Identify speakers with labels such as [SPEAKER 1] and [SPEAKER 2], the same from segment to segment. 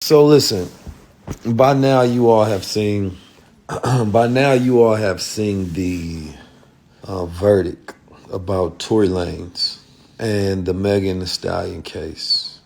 [SPEAKER 1] So listen, by now you all have seen the verdict about Tory Lanez and the Megan Thee Stallion case.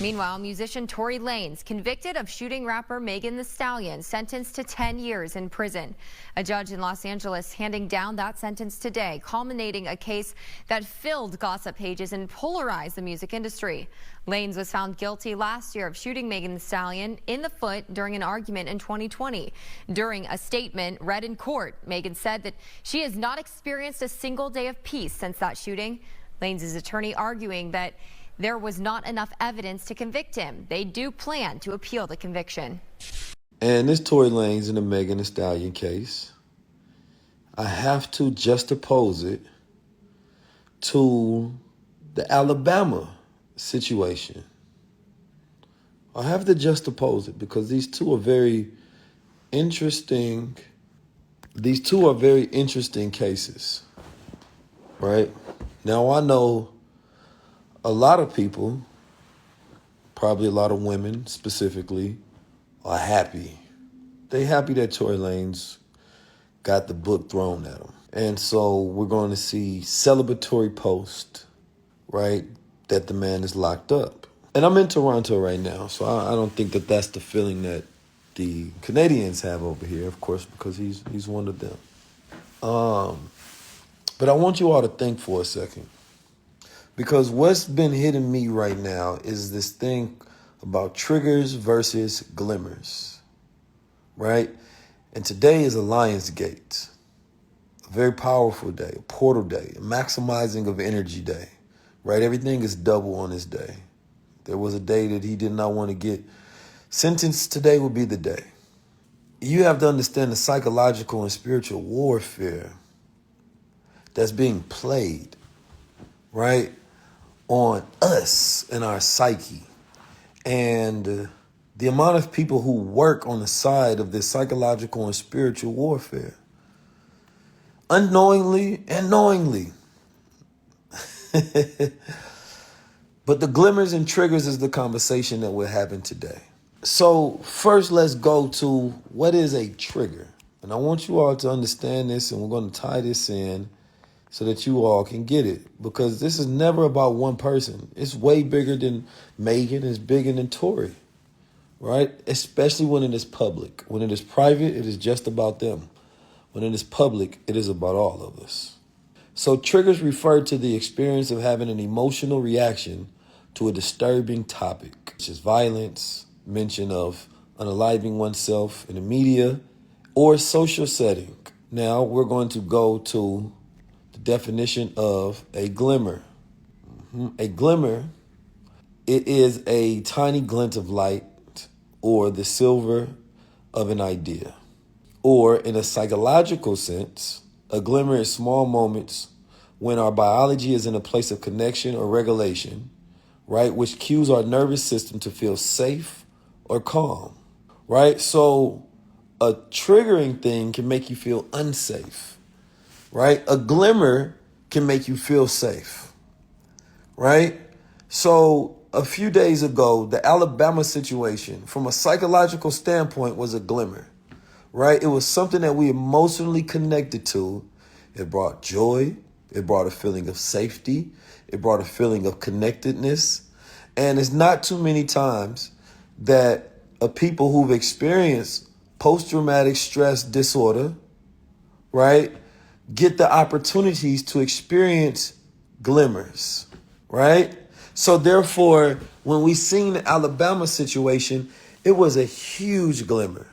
[SPEAKER 2] Meanwhile, musician Tory Lanez, convicted of shooting rapper Megan Thee Stallion, sentenced to 10 years in prison. A judge in Los Angeles handing down that sentence today, culminating a case that filled gossip pages and polarized the music industry. Lanez was found guilty last year of shooting Megan Thee Stallion in the foot during an argument in 2020. During a statement read in court, Megan said that she has not experienced a single day of peace since that shooting. Lanez's attorney arguing that there was not enough evidence to convict him. They do plan to appeal the conviction.
[SPEAKER 1] And this Tory Lanez and the Megan Thee Stallion case, I have to juxtapose it to the Alabama situation. I have to juxtapose it because these two are very interesting. These two are very interesting cases, right? Now, I know a lot of people, probably a lot of women specifically, are happy. They happy that Tory Lanez got the book thrown at him. And so we're going to see celebratory posts, right, that the man is locked up. And I'm in Toronto right now, so I don't think that that's the feeling that the Canadians have over here, of course, because he's one of them. But I want you all to think for a second. Because what's been hitting me right now is this thing about triggers versus glimmers, right? And today is a Lion's Gate, a very powerful day, a portal day, a maximizing of energy day, right? Everything is double on this day. There was a day that he did not want to get sentenced. Today will be the day. You have to understand the psychological and spiritual warfare that's being played, right, on us and our psyche. And the amount of people who work on the side of this psychological and spiritual warfare, unknowingly and knowingly. But the glimmers and triggers is the conversation that we're having today. So first, let's go to what is a trigger. And I want you all to understand this, and we're going to tie this in so that you all can get it. Because this is never about one person. It's way bigger than Megan. It's bigger than Tory, right? Especially when it is public. When it is private, it is just about them. When it is public, it is about all of us. So triggers refer to the experience of having an emotional reaction to a disturbing topic, such as violence, mention of unaliving oneself in the media, or social setting. Now we're going to go to the definition of a glimmer. A glimmer, it is a tiny glint of light or the silver of an idea. Or in a psychological sense, a glimmer is small moments when our biology is in a place of connection or regulation, right, which cues our nervous system to feel safe or calm, right? So a triggering thing can make you feel unsafe, right? A glimmer can make you feel safe, right? So a few days ago, the Alabama situation, from a psychological standpoint, was a glimmer, right? It was something that we emotionally connected to. It brought joy. It brought a feeling of safety. It brought a feeling of connectedness. And it's not too many times that people who've experienced post-traumatic stress disorder, right, get the opportunities to experience glimmers, right? So therefore, when we seen the Alabama situation, it was a huge glimmer.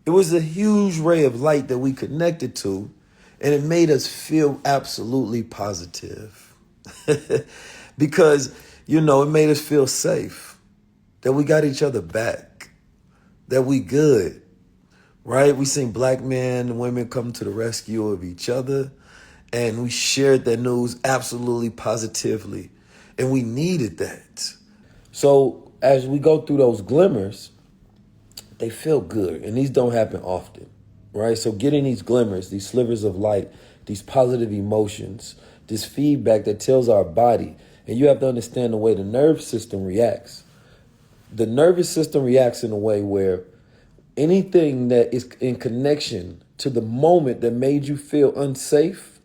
[SPEAKER 1] It was a huge ray of light that we connected to, and it made us feel absolutely positive. Because, it made us feel safe, that we got each other back, that we good, right? We seen black men and women come to the rescue of each other, and we shared that news absolutely positively, and we needed that. So as we go through those glimmers, they feel good, and these don't happen often, right? So getting these glimmers, these slivers of light, these positive emotions, this feedback that tells our body, and you have to understand the way the nerve system reacts. The nervous system reacts in a way where anything that is in connection to the moment that made you feel unsafe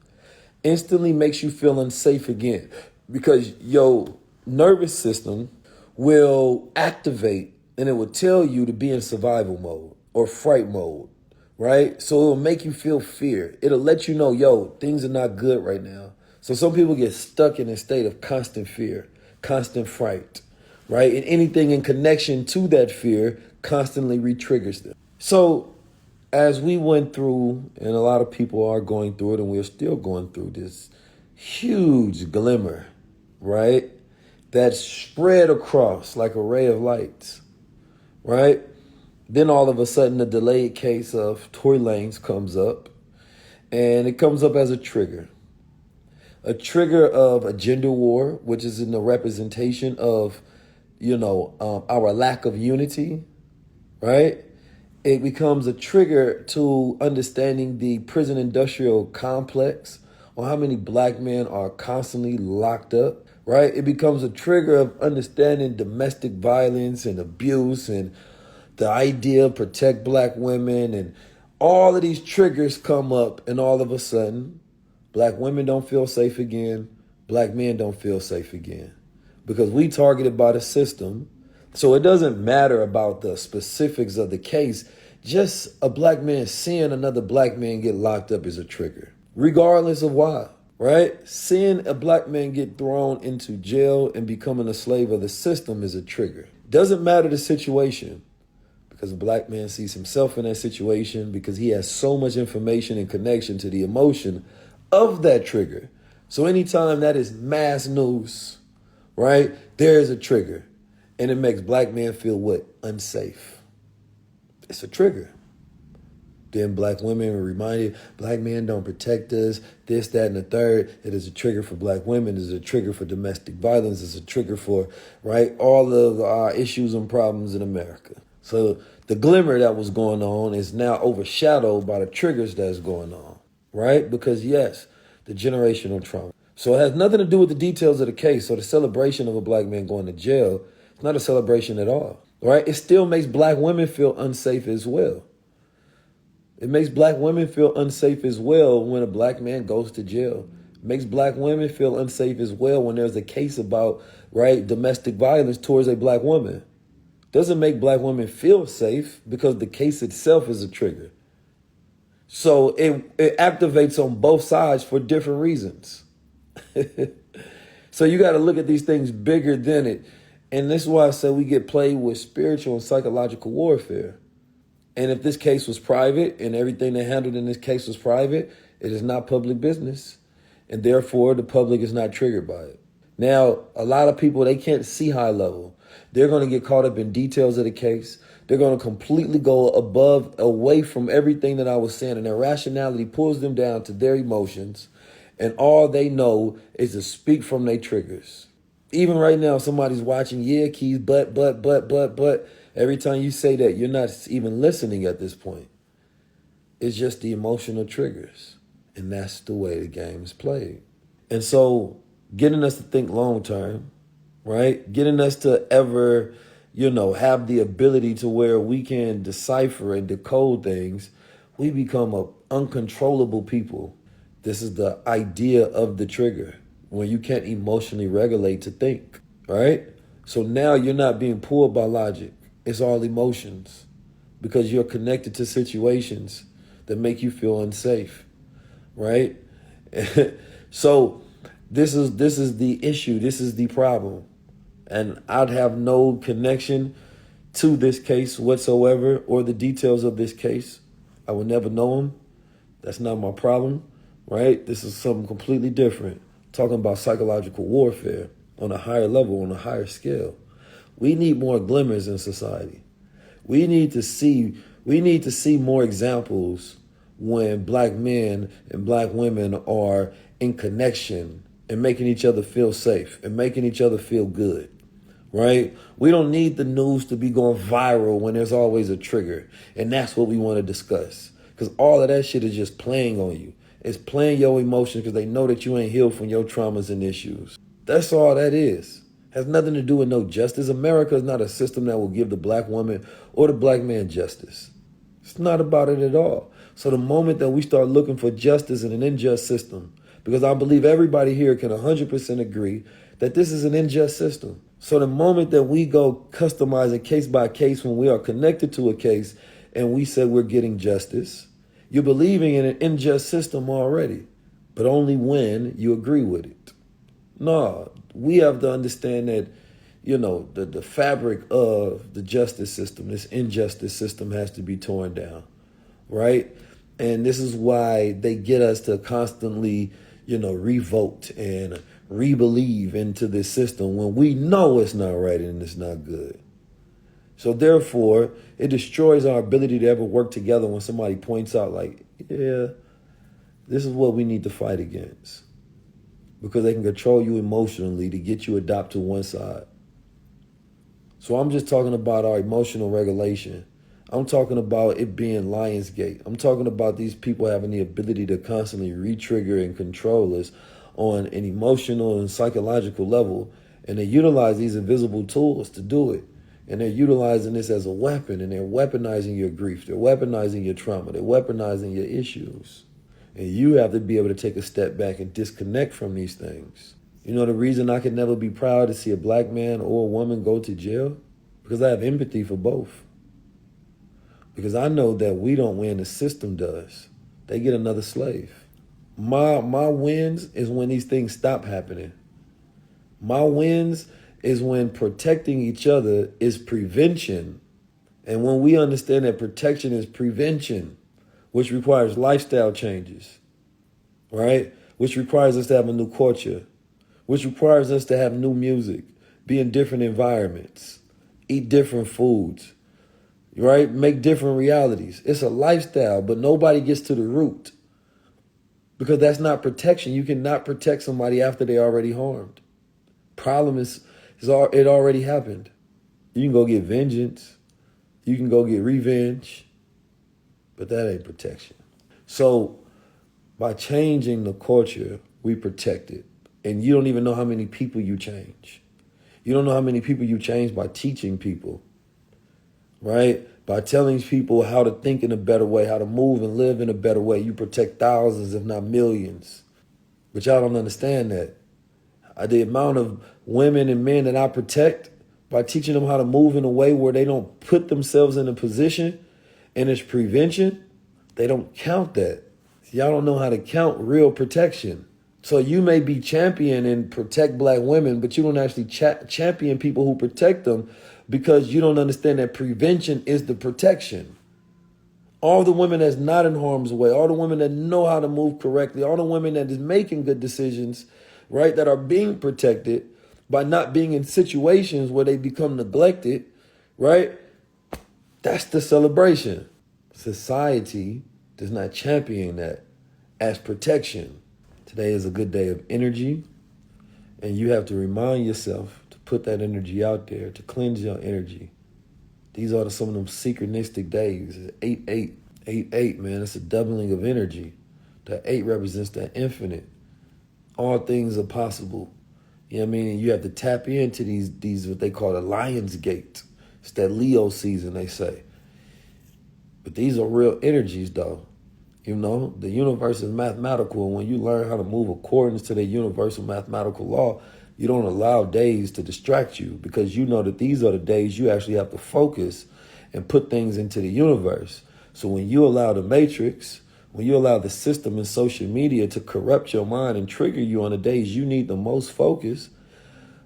[SPEAKER 1] instantly makes you feel unsafe again, because your nervous system will activate and it will tell you to be in survival mode or fright mode, right? So it'll make you feel fear. It'll let you know, yo, things are not good right now. So some people get stuck in a state of constant fear, constant fright, right? And anything in connection to that fear constantly re-triggers them. So as we went through, and a lot of people are going through it, and we're still going through this huge glimmer, right? That spread across like a ray of lights, right? Then all of a sudden, the delayed case of Tory Lanez comes up, and it comes up as a trigger of a gender war, which is in the representation of, our lack of unity, right? It becomes a trigger to understanding the prison industrial complex, on how many black men are constantly locked up, right? It becomes a trigger of understanding domestic violence and abuse and the idea of protect black women, and all of these triggers come up, and all of a sudden, black women don't feel safe again, black men don't feel safe again, because we targeted by the system. So it doesn't matter about the specifics of the case. Just a black man seeing another black man get locked up is a trigger, regardless of why, right? Seeing a black man get thrown into jail and becoming a slave of the system is a trigger. Doesn't matter the situation, because a black man sees himself in that situation because he has so much information and connection to the emotion of that trigger. So anytime that is mass news, right, there is a trigger. And it makes black men feel what? Unsafe. It's a trigger. Then black women are reminded, black men don't protect us, this, that, and the third. It is a trigger for black women. It is a trigger for domestic violence. It's a trigger for, right, all of our issues and problems in America. So the glimmer that was going on is now overshadowed by the triggers that's going on, right? Because yes, the generational trauma. So it has nothing to do with the details of the case. So the celebration of a black man going to jail, it's not a celebration at all, right? It still makes black women feel unsafe as well. It makes black women feel unsafe as well when a black man goes to jail. It makes black women feel unsafe as well when there's a case about, right, domestic violence towards a black woman. Doesn't make black women feel safe because the case itself is a trigger. So it activates on both sides for different reasons. So you got to look at these things bigger than it. And this is why I said we get played with spiritual and psychological warfare. And if this case was private and everything they handled in this case was private, it is not public business. And therefore, the public is not triggered by it. Now, a lot of people, they can't see high level. They're going to get caught up in details of the case. They're going to completely go away from everything that I was saying. And their rationality pulls them down to their emotions. And all they know is to speak from their triggers. Even right now, somebody's watching, yeah, Keys, but. Every time you say that, you're not even listening at this point. It's just the emotional triggers. And that's the way the game is played. And so getting us to think long term, right? Getting us to ever, have the ability to where we can decipher and decode things, we become an uncontrollable people. This is the idea of the trigger, when you can't emotionally regulate to think, right? So now you're not being pulled by logic. It's all emotions, because you're connected to situations that make you feel unsafe, right? So this is the issue. This is the problem. And I'd have no connection to this case whatsoever, or the details of this case. I would never know them. That's not my problem, right? This is something completely different. Talking about psychological warfare on a higher level, on a higher scale. We need more glimmers in society. We need to see more examples when black men and black women are in connection and making each other feel safe and making each other feel good, right? We don't need the news to be going viral when there's always a trigger. And that's what we want to discuss, because all of that shit is just playing on you. It's playing your emotions because they know that you ain't healed from your traumas and issues. That's all that is. Has nothing to do with no justice. America is not a system that will give the black woman or the black man justice. It's not about it at all. So the moment that we start looking for justice in an unjust system, because I believe everybody here can 100% agree that this is an unjust system. So the moment that we go customizing case by case when we are connected to a case and we say we're getting justice, you're believing in an unjust system already, but only when you agree with it. No, we have to understand that, the fabric of the justice system, this injustice system, has to be torn down, right? And this is why they get us to constantly, revolt and re-believe into this system when we know it's not right and it's not good. So therefore, it destroys our ability to ever work together when somebody points out like, yeah, this is what we need to fight against. Because they can control you emotionally to get you adopted to one side. So I'm just talking about our emotional regulation. I'm talking about it being Lionsgate. I'm talking about these people having the ability to constantly re-trigger and control us on an emotional and psychological level. And they utilize these invisible tools to do it. And they're utilizing this as a weapon, and they're weaponizing your grief. They're weaponizing your trauma. They're weaponizing your issues. And you have to be able to take a step back and disconnect from these things. You know the reason I could never be proud to see a black man or a woman go to jail? Because I have empathy for both. Because I know that we don't win, the system does. They get another slave. My wins is when these things stop happening. My wins is when protecting each other is prevention. And when we understand that protection is prevention, which requires lifestyle changes, right? Which requires us to have a new culture, which requires us to have new music, be in different environments, eat different foods, right? Make different realities. It's a lifestyle, but nobody gets to the root because that's not protection. You cannot protect somebody after they're already harmed. Problem is it already happened. You can go get vengeance. You can go get revenge. But that ain't protection. So by changing the culture, we protect it. And you don't even know how many people you change. You don't know how many people you change by teaching people, right? By telling people how to think in a better way, how to move and live in a better way. You protect thousands, if not millions. But y'all don't understand that. The amount of women and men that I protect by teaching them how to move in a way where they don't put themselves in a position and it's prevention, they don't count that. Y'all don't know how to count real protection. So you may be champion and protect black women, but you don't actually champion people who protect them because you don't understand that prevention is the protection. All the women that's not in harm's way, all the women that know how to move correctly, all the women that is making good decisions, right, that are being protected by not being in situations where they become neglected, right? That's the celebration. Society does not champion that as protection. Today is a good day of energy, and you have to remind yourself to put that energy out there, to cleanse your energy. These are some of them synchronistic days. 8-8. 8-8, man, it's a doubling of energy. That 8 represents that infinite. All things are possible. You know what I mean? And you have to tap into these what they call the Lion's Gate. It's that Leo season, they say. But these are real energies, though. You know, the universe is mathematical, and when you learn how to move according to the universal mathematical law, you don't allow days to distract you because you know that these are the days you actually have to focus and put things into the universe. So when you allow the matrix, when you allow the system and social media to corrupt your mind and trigger you on the days you need the most focus,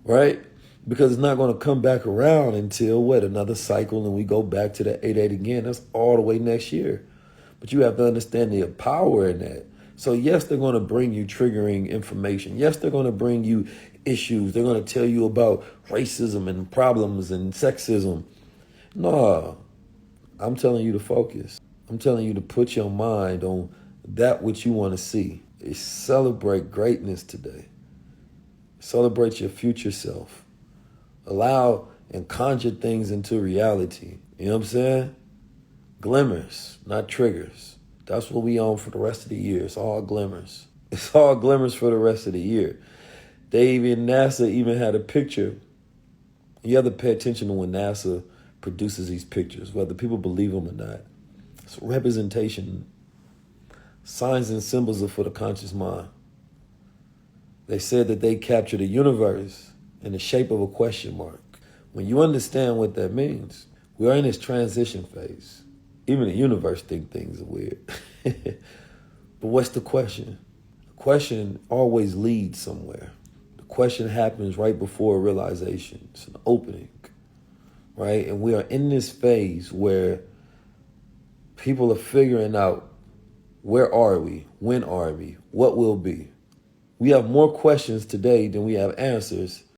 [SPEAKER 1] right? Because it's not going to come back around until, another cycle, and we go back to the 8-8 again. That's all the way next year. But you have to understand the power in that. So yes, they're going to bring you triggering information. Yes, they're going to bring you issues. They're going to tell you about racism and problems and sexism. No, I'm telling you to focus. I'm telling you to put your mind on that which you want to see. Celebrate greatness today. Celebrate your future self. Allow and conjure things into reality. You know what I'm saying? Glimmers, not triggers. That's what we own for the rest of the year. It's all glimmers. It's all glimmers for the rest of the year. NASA even had a picture You have to pay attention to when NASA produces these pictures, whether people believe them or not. It's representation. Signs and symbols are for the conscious mind. They said that they capture the universe in the shape of a question mark. When you understand what that means, we are in this transition phase. Even the universe thinks things are weird. But what's the question? The question always leads somewhere. The question happens right before a realization. It's an opening, right? And we are in this phase where people are figuring out, where are we? When are we? What will be? We have more questions today than we have answers,